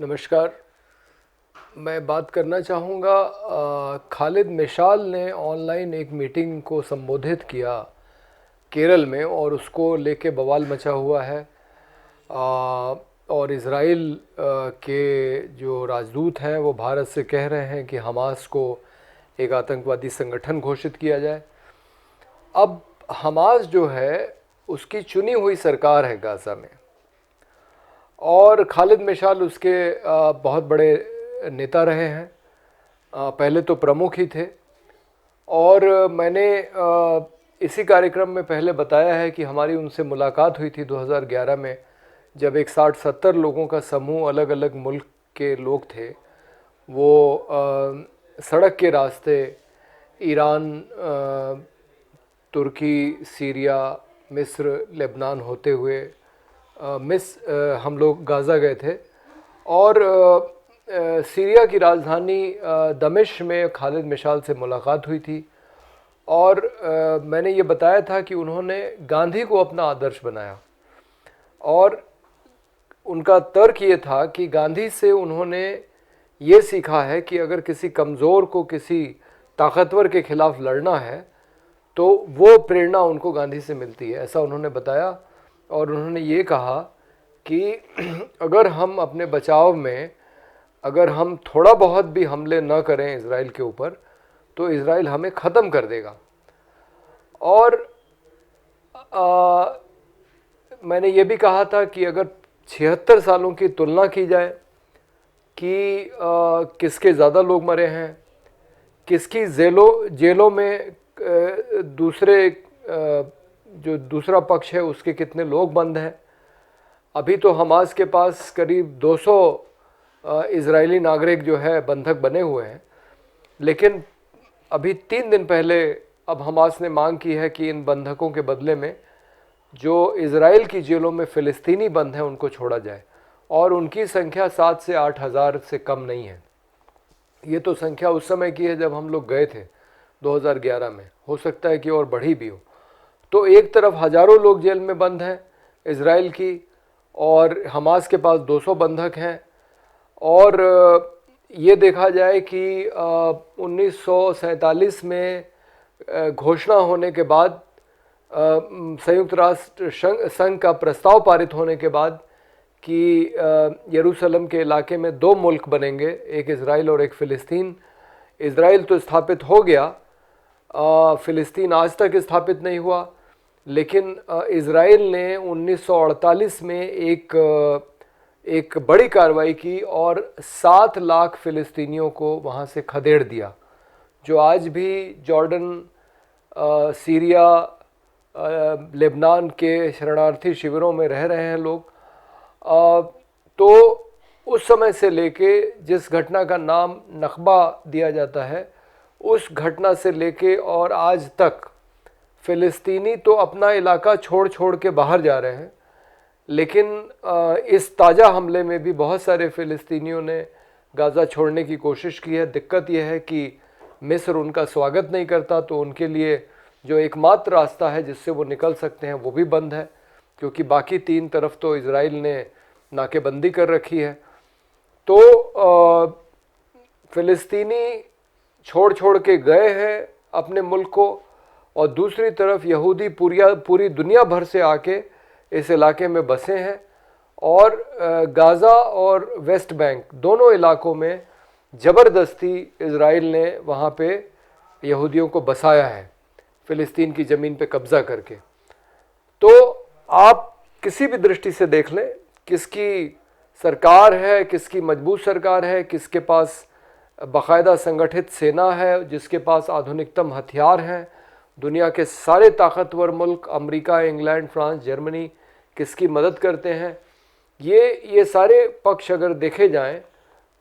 नमस्कार। मैं बात करना चाहूँगा। खालिद मिशाल ने ऑनलाइन एक मीटिंग को संबोधित किया केरल में, और उसको लेके बवाल मचा हुआ है। और इज़राइल के जो राजदूत हैं वो भारत से कह रहे हैं कि हमास को एक आतंकवादी संगठन घोषित किया जाए। अब हमास जो है उसकी चुनी हुई सरकार है गाज़ा में, और खालिद मिशाल उसके बहुत बड़े नेता रहे हैं। पहले तो प्रमुख ही थे। और मैंने इसी कार्यक्रम में पहले बताया है कि हमारी उनसे मुलाकात हुई थी 2011 में, जब एक 60-70 लोगों का समूह, अलग अलग मुल्क के लोग थे, वो सड़क के रास्ते ईरान, तुर्की, सीरिया, मिस्र, लेबनान होते हुए हम लोग गाज़ा गए थे। और सीरिया की राजधानी दमिश्क में खालिद मिशाल से मुलाकात हुई थी। और मैंने ये बताया था कि उन्होंने गांधी को अपना आदर्श बनाया, और उनका तर्क ये था कि गांधी से उन्होंने ये सीखा है कि अगर किसी कमज़ोर को किसी ताकतवर के खिलाफ लड़ना है तो वो प्रेरणा उनको गांधी से मिलती है, ऐसा उन्होंने बताया। और उन्होंने ये कहा कि अगर हम अपने बचाव में, अगर हम थोड़ा बहुत भी हमले न करें इज़राइल के ऊपर, तो इज़राइल हमें ख़त्म कर देगा। और मैंने ये भी कहा था कि अगर 76 सालों की तुलना की जाए कि किसके ज़्यादा लोग मरे हैं, किसकी जेलों में जो दूसरा पक्ष है उसके कितने लोग बंद हैं। अभी तो हमास के पास करीब 200 इज़राइली नागरिक जो है बंधक बने हुए हैं, लेकिन अभी 3 दिन पहले अब हमास ने मांग की है कि इन बंधकों के बदले में जो इज़राइल की जेलों में फ़िलिस्तीनी बंद हैं उनको छोड़ा जाए, और उनकी संख्या 7 से 8 हज़ार से कम नहीं है। ये तो संख्या उस समय की है जब हम लोग गए थे 2011 में, हो सकता है कि और बढ़ी भी हो। तो एक तरफ हज़ारों लोग जेल में बंद हैं इज़राइल की, और हमास के पास 200 बंधक हैं। और ये देखा जाए कि 1947 में घोषणा होने के बाद, संयुक्त राष्ट्र संघ का प्रस्ताव पारित होने के बाद कि यरूशलेम के इलाके में 2 मुल्क बनेंगे, एक इज़राइल और एक फ़िलिस्तीन। इज़राइल तो स्थापित हो गया, फ़िलिस्तीन आज तक स्थापित नहीं हुआ। लेकिन इज़राइल ने 1948 में एक बड़ी कार्रवाई की और 7 लाख फ़िलिस्तीनियों को वहाँ से खदेड़ दिया, जो आज भी जॉर्डन, सीरिया, लेबनान के शरणार्थी शिविरों में रह रहे हैं लोग। तो उस समय से लेके जिस घटना का नाम नक्बा दिया जाता है, उस घटना से लेके और आज तक फ़िलिस्तीनी तो अपना इलाका छोड़ छोड़ के बाहर जा रहे हैं, लेकिन इस ताज़ा हमले में भी बहुत सारे फ़िलिस्तीनियों ने गाज़ा छोड़ने की कोशिश की है। दिक्कत यह है कि मिस्र उनका स्वागत नहीं करता, तो उनके लिए जो एकमात्र रास्ता है जिससे वो निकल सकते हैं वो भी बंद है, क्योंकि बाकी 3 तरफ तो इज़राइल ने नाकेबंदी कर रखी है। तो फ़िलिस्तीनी छोड़ छोड़ के गए हैं अपने मुल्क को, और दूसरी तरफ यहूदी पूरी दुनिया भर से आके इस इलाके में बसे हैं। और गाज़ा और वेस्ट बैंक दोनों इलाकों में ज़बरदस्ती इज़राइल ने वहाँ पे यहूदियों को बसाया है, फ़िलिस्तीन की ज़मीन पे कब्ज़ा करके। तो आप किसी भी दृष्टि से देख लें, किसकी सरकार है, किसकी मजबूत सरकार है, किसके पास बाकायदा संगठित सेना है, जिसके पास आधुनिकतम हथियार हैं, दुनिया के सारे ताकतवर मुल्क अमेरिका, इंग्लैंड, फ्रांस, जर्मनी किसकी मदद करते हैं, ये सारे पक्ष अगर देखे जाएं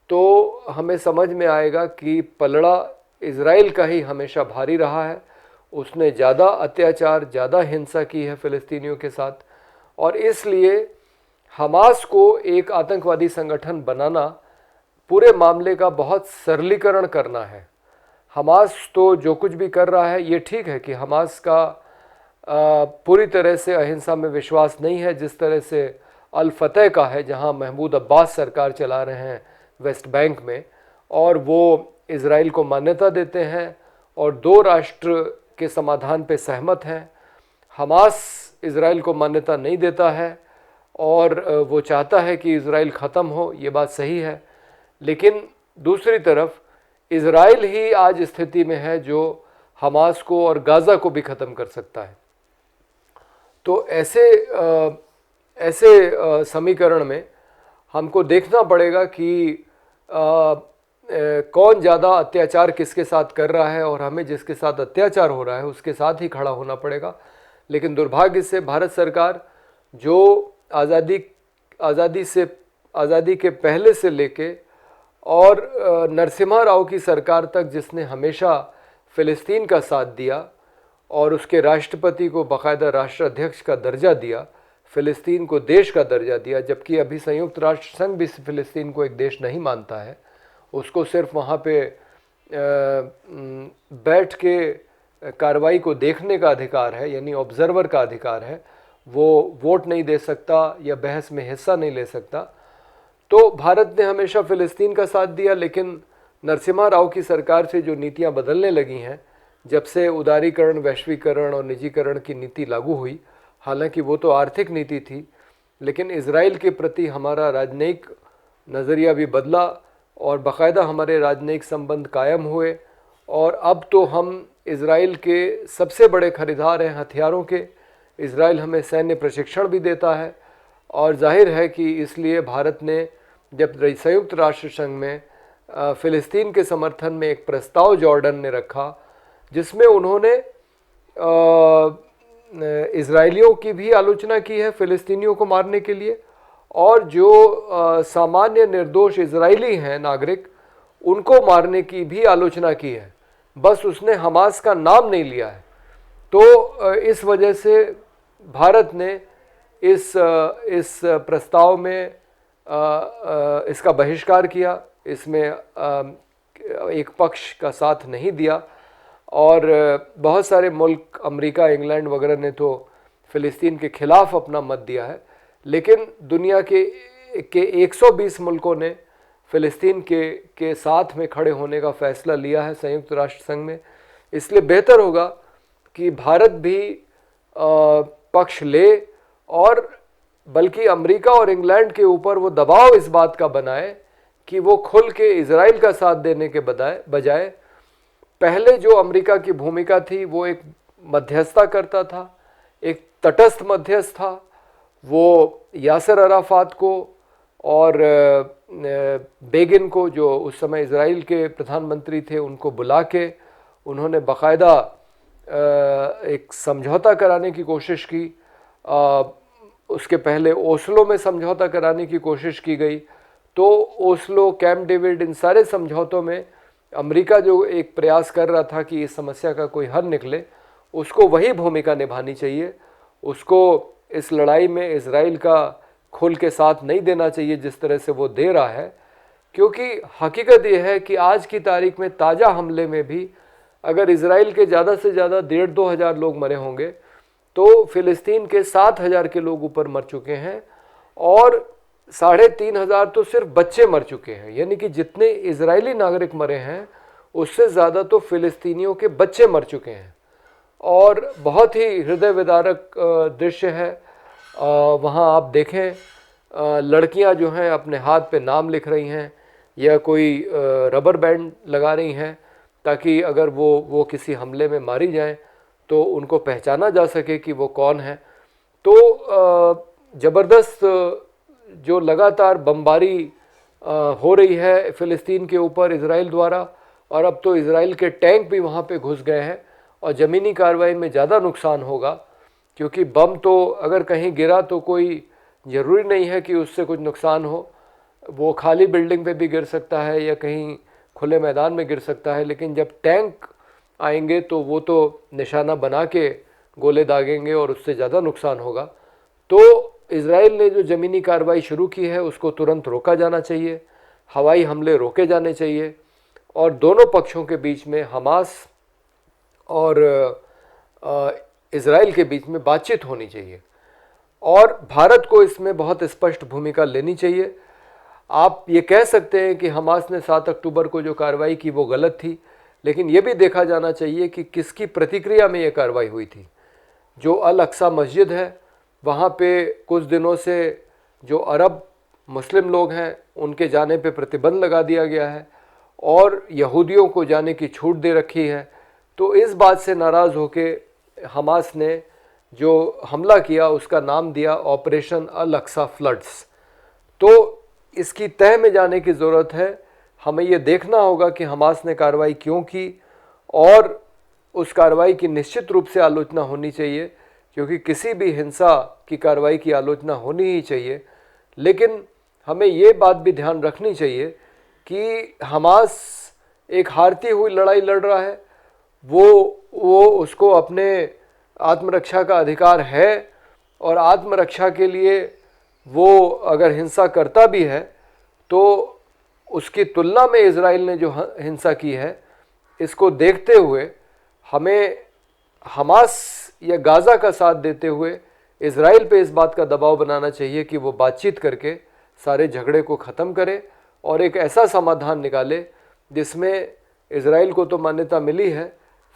तो हमें समझ में आएगा कि पलड़ा इज़राइल का ही हमेशा भारी रहा है। उसने ज़्यादा अत्याचार, ज़्यादा हिंसा की है फ़िलिस्तीनियों के साथ, और इसलिए हमास को एक आतंकवादी संगठन बनाना पूरे मामले का बहुत सरलीकरण करना है। हमास तो जो कुछ भी कर रहा है ये ठीक है कि हमास का पूरी तरह से अहिंसा में विश्वास नहीं है, जिस तरह से अल फतह का है, जहां महमूद अब्बास सरकार चला रहे हैं वेस्ट बैंक में, और वो इज़राइल को मान्यता देते हैं और दो राष्ट्र के समाधान पे सहमत हैं। हमास इज़राइल को मान्यता नहीं देता है और वो चाहता है कि इज़राइल ख़त्म हो, ये बात सही है। लेकिन दूसरी तरफ इज़राइल ही आज स्थिति में है जो हमास को और गाज़ा को भी ख़त्म कर सकता है। तो ऐसे समीकरण में हमको देखना पड़ेगा कि कौन ज़्यादा अत्याचार किसके साथ कर रहा है, और हमें जिसके साथ अत्याचार हो रहा है उसके साथ ही खड़ा होना पड़ेगा। लेकिन दुर्भाग्य से भारत सरकार जो आज़ादी के पहले से लेके और नरसिम्हा राव की सरकार तक, जिसने हमेशा फ़िलिस्तीन का साथ दिया और उसके राष्ट्रपति को बाकायदा राष्ट्राध्यक्ष का दर्जा दिया, फ़िलिस्तीन को देश का दर्जा दिया, जबकि अभी संयुक्त राष्ट्र संघ भी फ़िलिस्तीन को एक देश नहीं मानता है। उसको सिर्फ वहाँ पे बैठ के कार्रवाई को देखने का अधिकार है, यानी ऑब्जर्वर का अधिकार है। वो वोट नहीं दे सकता या बहस में हिस्सा नहीं ले सकता। तो भारत ने हमेशा फ़िलिस्तीन का साथ दिया, लेकिन नरसिम्हा राव की सरकार से जो नीतियाँ बदलने लगी हैं, जब से उदारीकरण, वैश्वीकरण और निजीकरण की नीति लागू हुई, हालांकि वो तो आर्थिक नीति थी, लेकिन इज़राइल के प्रति हमारा राजनयिक नज़रिया भी बदला और बाकायदा हमारे राजनयिक संबंध कायम हुए। और अब तो हम इज़राइल के सबसे बड़े खरीदार हैं हथियारों के। इज़राइल हमें सैन्य प्रशिक्षण भी देता है, और जाहिर है कि इसलिए भारत ने जब संयुक्त राष्ट्र संघ में फ़िलिस्तीन के समर्थन में एक प्रस्ताव जॉर्डन ने रखा, जिसमें उन्होंने इज़राइलियों की भी आलोचना की है फ़िलिस्तीनियों को मारने के लिए, और जो सामान्य निर्दोष इज़राइली हैं नागरिक, उनको मारने की भी आलोचना की है। बस उसने हमास का नाम नहीं लिया है। तो इस वजह से भारत ने इस प्रस्ताव में इसका बहिष्कार किया, इसमें एक पक्ष का साथ नहीं दिया, और बहुत सारे मुल्क, अमेरिका, इंग्लैंड वगैरह ने तो फ़िलिस्तीन के ख़िलाफ़ अपना मत दिया है। लेकिन दुनिया के 120 मुल्कों ने फ़िलिस्तीन के साथ में खड़े होने का फ़ैसला लिया है संयुक्त राष्ट्र संघ में। इसलिए बेहतर होगा कि भारत भी पक्ष ले, और बल्कि अमेरिका और इंग्लैंड के ऊपर वो दबाव इस बात का बनाए कि वो खुल के इज़राइल का साथ देने के बजाय पहले जो अमेरिका की भूमिका थी वो एक मध्यस्थता करता था, एक तटस्थ मध्यस्थ था। वो यासिर अराफात को और बेगिन को, जो उस समय इज़राइल के प्रधानमंत्री थे, उनको बुला के उन्होंने बाकायदा एक समझौता कराने की कोशिश की। उसके पहले ओस्लो में समझौता कराने की कोशिश की गई। तो ओस्लो, कैंप डेविड, इन सारे समझौतों में अमेरिका जो एक प्रयास कर रहा था कि इस समस्या का कोई हल निकले, उसको वही भूमिका निभानी चाहिए। उसको इस लड़ाई में इज़राइल का खुल के साथ नहीं देना चाहिए जिस तरह से वो दे रहा है, क्योंकि हकीकत ये है कि आज की तारीख में ताज़ा हमले में भी अगर इज़राइल के ज़्यादा से ज़्यादा 1,500-2 हज़ार लोग मरे होंगे, तो फ़िलिस्तीन के 7,000 के लोग ऊपर मर चुके हैं, और 3,500 तो सिर्फ बच्चे मर चुके हैं। यानी कि जितने इज़राइली नागरिक मरे हैं उससे ज़्यादा तो फ़िलिस्तीनियों के बच्चे मर चुके हैं। और बहुत ही हृदय विदारक दृश्य है। वहाँ आप देखें, लड़कियाँ जो हैं अपने हाथ पे नाम लिख रही हैं या कोई रबर बैंड लगा रही हैं, ताकि अगर वो किसी हमले में मारी जाएं तो उनको पहचाना जा सके कि वो कौन है। तो ज़बरदस्त जो लगातार बमबारी हो रही है फ़िलिस्तीन के ऊपर इज़राइल द्वारा, और अब तो इज़राइल के टैंक भी वहाँ पे घुस गए हैं, और ज़मीनी कार्रवाई में ज़्यादा नुकसान होगा, क्योंकि बम तो अगर कहीं गिरा तो कोई ज़रूरी नहीं है कि उससे कुछ नुकसान हो। वो खाली बिल्डिंग पे भी गिर सकता है या कहीं खुले मैदान में गिर सकता है, लेकिन जब टैंक आएंगे तो वो तो निशाना बना के गोले दागेंगे और उससे ज़्यादा नुकसान होगा। तो इज़राइल ने जो ज़मीनी कार्रवाई शुरू की है उसको तुरंत रोका जाना चाहिए, हवाई हमले रोके जाने चाहिए, और दोनों पक्षों के बीच में, हमास और इज़राइल के बीच में बातचीत होनी चाहिए। और भारत को इसमें बहुत स्पष्ट भूमिका लेनी चाहिए। आप ये कह सकते हैं कि हमास ने 7 अक्टूबर को जो कार्रवाई की वो गलत थी, लेकिन ये भी देखा जाना चाहिए कि किसकी प्रतिक्रिया में ये कार्रवाई हुई थी। जो अल अक्सा मस्जिद है, वहाँ पे कुछ दिनों से जो अरब मुस्लिम लोग हैं उनके जाने पे प्रतिबंध लगा दिया गया है और यहूदियों को जाने की छूट दे रखी है। तो इस बात से नाराज़ होके हमास ने जो हमला किया उसका नाम दिया ऑपरेशन अल अक्सा फ्लड्स। तो इसकी तह में जाने की ज़रूरत है। हमें ये देखना होगा कि हमास ने कार्रवाई क्यों की और उस कार्रवाई की निश्चित रूप से आलोचना होनी चाहिए, क्योंकि किसी भी हिंसा की कार्रवाई की आलोचना होनी ही चाहिए। लेकिन हमें ये बात भी ध्यान रखनी चाहिए कि हमास एक हारती हुई लड़ाई लड़ रहा है। वो उसको अपने आत्मरक्षा का अधिकार है और आत्मरक्षा के लिए वो अगर हिंसा करता भी है तो उसकी तुलना में इजराइल ने जो हिंसा की है, इसको देखते हुए हमें हमास या गाज़ा का साथ देते हुए इजराइल पे इस बात का दबाव बनाना चाहिए कि वो बातचीत करके सारे झगड़े को ख़त्म करे और एक ऐसा समाधान निकाले जिसमें इजराइल को तो मान्यता मिली है,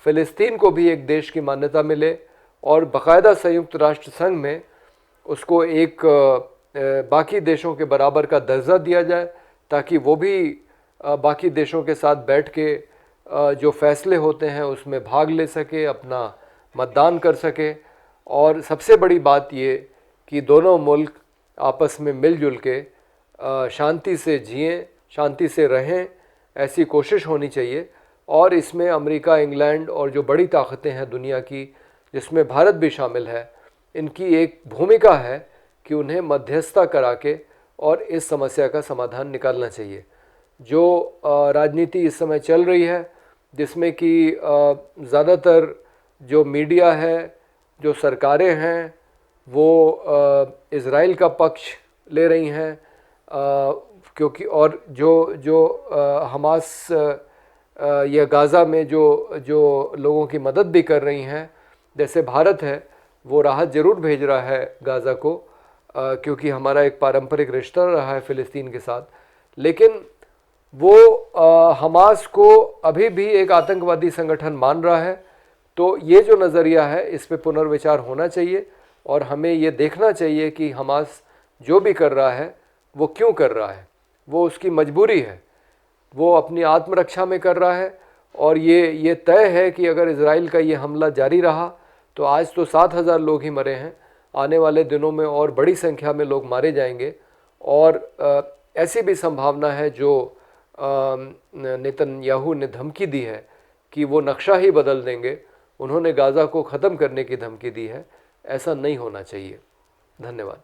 फ़िलिस्तीन को भी एक देश की मान्यता मिले और बाकायदा संयुक्त राष्ट्र संघ में उसको एक बाकी देशों के बराबर का दर्जा दिया जाए, ताकि वो भी बाकी देशों के साथ बैठ के जो फैसले होते हैं उसमें भाग ले सके, अपना मतदान कर सके। और सबसे बड़ी बात ये कि दोनों मुल्क आपस में मिलजुल के शांति से जिएं, शांति से रहें, ऐसी कोशिश होनी चाहिए। और इसमें अमेरिका, इंग्लैंड और जो बड़ी ताकतें हैं दुनिया की, जिसमें भारत भी शामिल है, इनकी एक भूमिका है कि उन्हें मध्यस्थता करा के और इस समस्या का समाधान निकालना चाहिए। जो राजनीति इस समय चल रही है, जिसमें कि ज़्यादातर जो मीडिया है, जो सरकारें हैं, वो इज़राइल का पक्ष ले रही हैं, क्योंकि और जो हमास या गाज़ा में जो लोगों की मदद भी कर रही हैं, जैसे भारत है, वो राहत ज़रूर भेज रहा है गाज़ा को, क्योंकि हमारा एक पारंपरिक रिश्ता रहा है फ़िलिस्तीन के साथ। लेकिन वो हमास को अभी भी एक आतंकवादी संगठन मान रहा है। तो ये जो नज़रिया है, इस पे पुनर्विचार होना चाहिए और हमें ये देखना चाहिए कि हमास जो भी कर रहा है वो क्यों कर रहा है। वो उसकी मजबूरी है, वो अपनी आत्मरक्षा में कर रहा है। और ये तय है कि अगर इजराइल का ये हमला जारी रहा तो आज तो 7,000 लोग ही मरे हैं, आने वाले दिनों में और बड़ी संख्या में लोग मारे जाएंगे। और ऐसी भी संभावना है, जो नेतन्याहू ने धमकी दी है कि वो नक्शा ही बदल देंगे, उन्होंने गाज़ा को ख़त्म करने की धमकी दी है। ऐसा नहीं होना चाहिए। धन्यवाद।